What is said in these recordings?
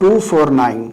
249,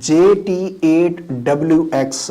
JT8WX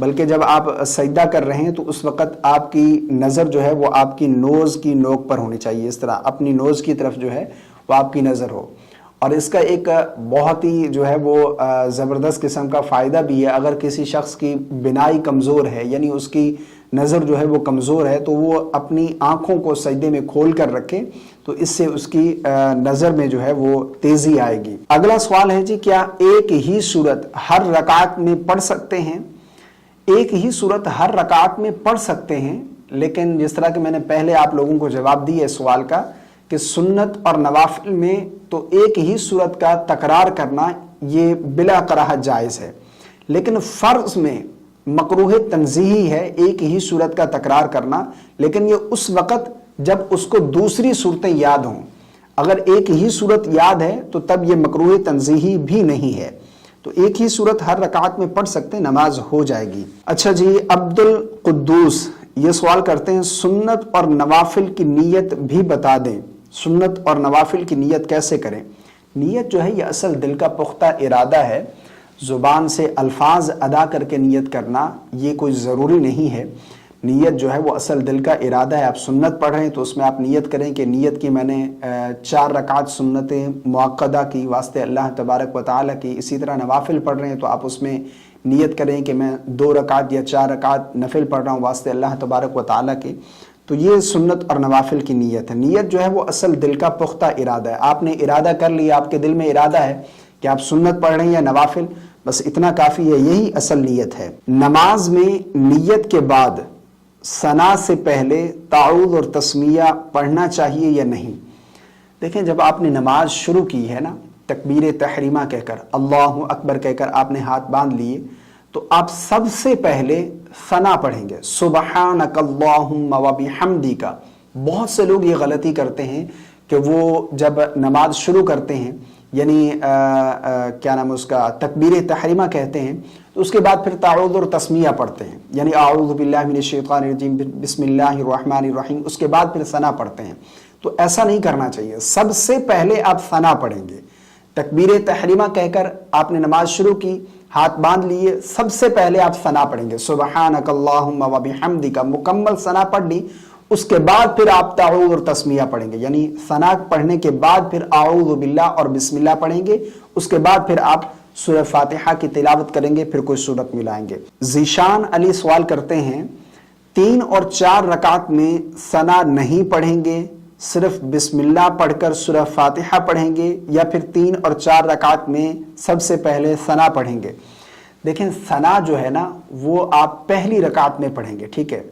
بلکہ جب آپ سجدہ کر رہے ہیں تو اس وقت آپ کی نظر جو ہے وہ آپ کی نوز کی نوک پر ہونی چاہیے، اس طرح اپنی نوز کی طرف جو ہے وہ آپ کی نظر ہو. اور اس کا ایک بہت ہی جو ہے وہ زبردست قسم کا فائدہ بھی ہے. اگر کسی شخص کی بینائی کمزور ہے، یعنی اس کی نظر جو ہے وہ کمزور ہے، تو وہ اپنی آنکھوں کو سجدے میں کھول کر رکھے تو اس سے اس کی نظر میں جو ہے وہ تیزی آئے گی. اگلا سوال ہے جی، کیا ایک ہی سورت ہر رکعت میں پڑھ سکتے ہیں؟ ایک ہی سورت ہر رکعت میں پڑھ سکتے ہیں، لیکن جس طرح کہ میں نے پہلے آپ لوگوں کو جواب دی ہے سوال کا کہ سنت اور نوافل میں تو ایک ہی سورت کا تکرار کرنا یہ بلا کراہت جائز ہے، لیکن فرض میں مکروہ تنزیہی ہے ایک ہی سورت کا تکرار کرنا، لیکن یہ اس وقت جب اس کو دوسری صورتیں یاد ہوں. اگر ایک ہی سورت یاد ہے تو تب یہ مکروہ تنزیہی بھی نہیں ہے. تو ایک ہی سورت ہر رکعت میں پڑھ سکتے ہیں، نماز ہو جائے گی. اچھا جی، عبد القدوس یہ سوال کرتے ہیں سنت اور نوافل کی نیت بھی بتا دیں. سنت اور نوافل کی نیت کیسے کریں؟ نیت جو ہے یہ اصل دل کا پختہ ارادہ ہے. زبان سے الفاظ ادا کر کے نیت کرنا یہ کوئی ضروری نہیں ہے. نیت جو ہے وہ اصل دل کا ارادہ ہے. آپ سنت پڑھ رہے ہیں تو اس میں آپ نیت کریں کہ نیت کی میں نے 4 رکعت سنتیں مؤکدہ کی واسطے اللہ تبارک و تعالیٰ کی. اسی طرح نوافل پڑھ رہے ہیں تو آپ اس میں نیت کریں کہ میں 2 رکعت یا 4 رکعت نفل پڑھ رہا ہوں واسطے اللہ تبارک و تعالیٰ کی. تو یہ سنت اور نوافل کی نیت ہے. نیت جو ہے وہ اصل دل کا پختہ ارادہ ہے. آپ نے ارادہ کر لیا، آپ کے دل میں ارادہ ہے کہ آپ سنت پڑھ رہے ہیں یا نوافل، بس اتنا کافی ہے، یہی اصل نیت ہے. نماز میں نیت کے بعد ثنا سے پہلے تعوذ اور تسمیہ پڑھنا چاہیے یا نہیں؟ دیکھیں، جب آپ نے نماز شروع کی ہے نا، تکبیر تحریمہ کہہ کر، اللہ اکبر کہہ کر آپ نے ہاتھ باندھ لیے، تو آپ سب سے پہلے ثنا پڑھیں گے، سبحانک اللہم وبحمدک. بہت سے لوگ یہ غلطی کرتے ہیں کہ وہ جب نماز شروع کرتے ہیں، یعنی کیا نام اس کا، تکبیر تحریمہ کہتے ہیں، تو اس کے بعد پھر تعوذ اور تسمیہ پڑھتے ہیں، یعنی اعوذ باللہ من الشیطان الرجیم بسم اللہ الرحمن الرحیم، اس کے بعد پھر ثنا پڑھتے ہیں. تو ایسا نہیں کرنا چاہیے. سب سے پہلے آپ ثنا پڑھیں گے. تکبیر تحریمہ کہہ کر آپ نے نماز شروع کی، ہاتھ باندھ لیے، سب سے پہلے آپ ثنا پڑھیں گے، سبحانک اللہم وبحمدک، مکمل ثنا پڑھ لی. اس کے بعد پھر آپ تعوذ اور تسمیہ پڑھیں گے، یعنی ثنا پڑھنے کے بعد پھر اعوذ باللہ اور بسم اللہ پڑھیں گے. اس کے بعد پھر آپ سورہ فاتحہ کی تلاوت کریں گے، پھر کوئی سورت ملائیں گے. ذیشان علی سوال کرتے ہیں 3 اور 4 رکعت میں ثنا نہیں پڑھیں گے، صرف بسم اللہ پڑھ کر سورہ فاتحہ پڑھیں گے، یا پھر 3 اور 4 رکعت میں سب سے پہلے ثنا پڑھیں گے؟ دیکھیں، ثنا جو ہے نا وہ آپ پہلی رکعت میں پڑھیں گے. ٹھیک ہے،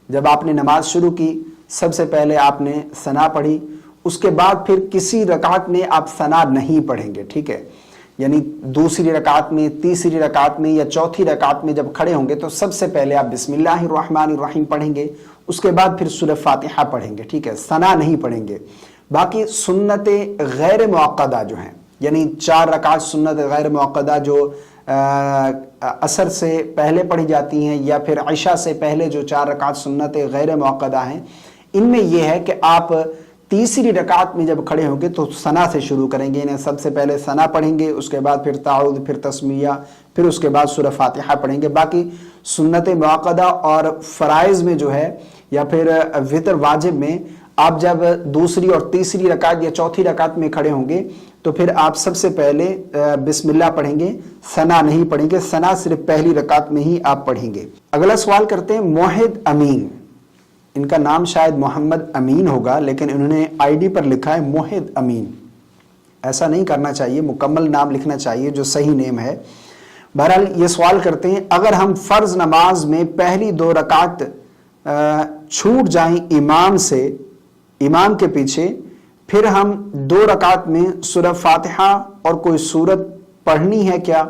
جب آپ نے نماز شروع کی سب سے پہلے آپ نے ثنا پڑھی، اس کے بعد پھر کسی رکعت میں آپ ثنا نہیں پڑھیں گے. ٹھیک ہے، یعنی دوسری رکعت میں، تیسری رکعت میں یا چوتھی رکعت میں جب کھڑے ہوں گے تو سب سے پہلے آپ بسم اللہ الرحمن الرحیم پڑھیں گے، اس کے بعد پھر سورہ فاتحہ پڑھیں گے. ٹھیک ہے، ثنا نہیں پڑھیں گے. باقی سنت غیر معقدہ جو ہیں، یعنی 4 رکعت سنت غیر معقدہ جو عصر سے پہلے پڑھی جاتی ہیں، یا پھر عشاء سے پہلے جو 4 رکعت سنت غیر معقدہ ہیں، ان میں یہ ہے کہ آپ تیسری رکعت میں جب کھڑے ہوں گے تو ثنا سے شروع کریں گے، یعنی سب سے پہلے ثنا پڑھیں گے، اس کے بعد پھر تعوذ، پھر تسمیہ، پھر اس کے بعد سورہ فاتحہ پڑھیں گے. باقی سنت معقدہ اور فرائض میں جو ہے، یا پھر وتر واجب میں، آپ جب دوسری اور تیسری رکعت یا چوتھی رکعت میں کھڑے ہوں گے تو پھر آپ سب سے پہلے بسم اللہ پڑھیں گے، ثنا نہیں پڑھیں گے. ثنا صرف پہلی رکعت میں ہی آپ پڑھیں گے. اگلا سوال کرتے ہیں موحد امین، ان کا نام شاید محمد امین ہوگا لیکن انہوں نے آئی ڈی پر لکھا ہے موحد امین. ایسا نہیں کرنا چاہیے، مکمل نام لکھنا چاہیے جو صحیح نیم ہے. بہرحال یہ سوال کرتے ہیں اگر ہم فرض نماز میں پہلی 2 رکعت چھوٹ جائیں امام کے پیچھے، پھر ہم 2 رکعت میں سورہ فاتحہ اور کوئی سورت پڑھنی ہے کیا؟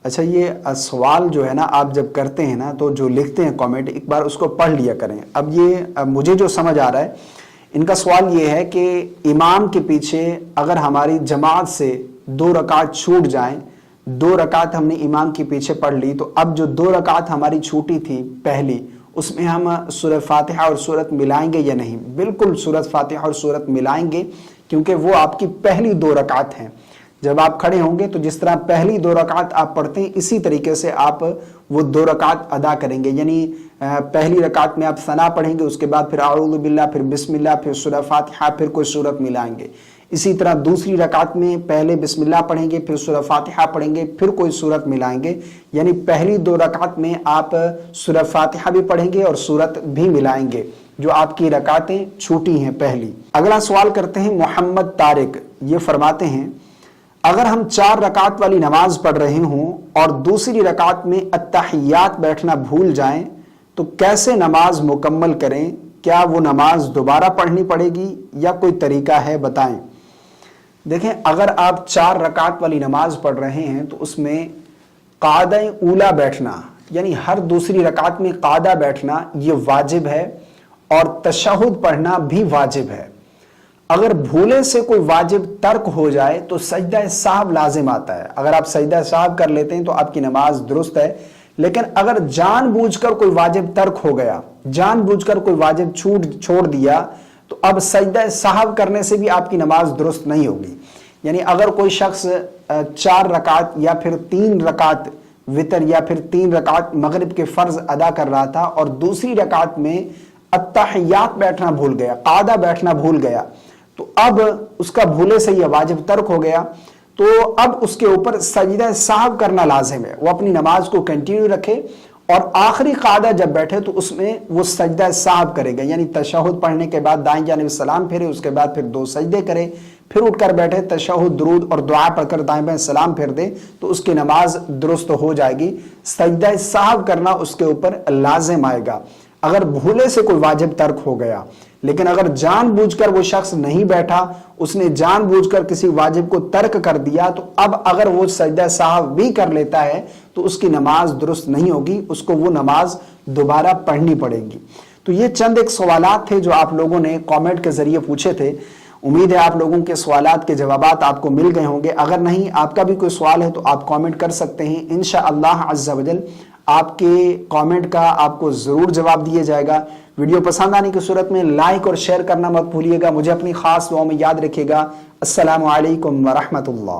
اچھا، یہ سوال جو ہے نا آپ جب کرتے ہیں نا تو جو لکھتے ہیں کامنٹ، ایک بار اس کو پڑھ لیا کریں. اب یہ مجھے جو سمجھ آ رہا ہے ان کا سوال یہ ہے کہ امام کے پیچھے اگر ہماری جماعت سے 2 رکعت چھوٹ جائیں، 2 رکعت ہم نے امام کے پیچھے پڑھ لی، تو اب جو 2 رکعت ہماری چھوٹی تھی پہلی، اس میں ہم سورہ فاتحہ اور سورت ملائیں گے یا نہیں؟ بالکل سورت فاتحہ اور سورت ملائیں گے، کیونکہ وہ آپ کی پہلی 2 رکعت ہیں. جب آپ کھڑے ہوں گے تو جس طرح پہلی 2 رکعت آپ پڑھتے ہیں اسی طریقے سے آپ وہ 2 رکعت ادا کریں گے. یعنی پہلی رکعت میں آپ ثنا پڑھیں گے, اس کے بعد پھر اعوذ باللہ, پھر بسم اللہ, پھر سورہ فاتحہ, پھر کوئی سورت ملائیں گے. اسی طرح دوسری رکعت میں پہلے بسم اللہ پڑھیں گے, پھر سورہ فاتحہ پڑھیں گے, پھر کوئی سورت ملائیں گے. یعنی پہلی 2 رکعت میں آپ سورہ فاتحہ بھی پڑھیں گے اور سورت بھی ملائیں گے, جو آپ کی رکعتیں چھوٹی ہیں پہلی. اگلا سوال کرتے ہیں محمد طارق, یہ فرماتے ہیں اگر ہم 4 رکعت والی نماز پڑھ رہے ہوں اور دوسری رکعت میں التحیات بیٹھنا بھول جائیں تو کیسے نماز مکمل کریں؟ کیا وہ نماز دوبارہ پڑھنی پڑے گی یا کوئی طریقہ ہے بتائیں؟ دیکھیں, اگر آپ 4 رکعت والی نماز پڑھ رہے ہیں تو اس میں قعدہ اولا بیٹھنا, یعنی ہر دوسری رکعت میں قعدہ بیٹھنا یہ واجب ہے, اور تشہد پڑھنا بھی واجب ہے. اگر بھولے سے کوئی واجب ترک ہو جائے تو سجدہ سہو لازم آتا ہے. اگر آپ سجدہ سہو کر لیتے ہیں تو آپ کی نماز درست ہے, لیکن اگر جان بوجھ کر کوئی واجب ترک ہو گیا, جان بوجھ کر کوئی واجب چھوڑ دیا, تو اب سجدہ سہو کرنے سے بھی آپ کی نماز درست نہیں ہوگی. یعنی اگر کوئی شخص 4 رکعت یا پھر 3 رکعت وتر یا پھر 3 رکعت مغرب کے فرض ادا کر رہا تھا اور دوسری رکعت میں التحیات بیٹھنا بھول گیا, قعدہ بیٹھنا بھول گیا, تو اب اس کا بھولے سے یہ واجب ترک ہو گیا, تو اب اس کے اوپر سجدہ سہو کرنا لازم ہے. وہ اپنی نماز کو کنٹینیو رکھے اور آخری قعدہ جب بیٹھے تو اس میں وہ سجدہ سہو کرے گا. یعنی تشہد پڑھنے کے بعد دائیں جانب سلام پھیرے, اس کے بعد پھر 2 سجدے کرے, پھر اٹھ کر بیٹھے, تشہد, درود اور دعا پڑھ کر دائیں بائیں سلام پھیر دے, تو اس کی نماز درست ہو جائے گی. سجدہ سہو کرنا اس کے اوپر لازم آئے گا اگر بھولے سے کوئی واجب ترک ہو گیا. لیکن اگر جان بوجھ کر وہ شخص نہیں بیٹھا, اس نے جان بوجھ کر کسی واجب کو ترک کر دیا, تو اب اگر وہ سجدہ سہو بھی کر لیتا ہے تو اس کی نماز درست نہیں ہوگی, اس کو وہ نماز دوبارہ پڑھنی پڑے گی. تو یہ چند ایک سوالات تھے جو آپ لوگوں نے کامنٹ کے ذریعے پوچھے تھے. امید ہے آپ لوگوں کے سوالات کے جوابات آپ کو مل گئے ہوں گے. اگر نہیں آپ کا بھی کوئی سوال ہے تو آپ کامنٹ کر سکتے ہیں, انشاءاللہ عز و جل آپ کے کامنٹ کا آپ کو ضرور جواب دیا جائے گا. ویڈیو پسند آنے کی صورت میں لائک اور شیئر کرنا مت بھولیے گا. مجھے اپنی خاص دعاؤں میں یاد رکھیے گا. السلام علیکم ورحمۃ اللہ.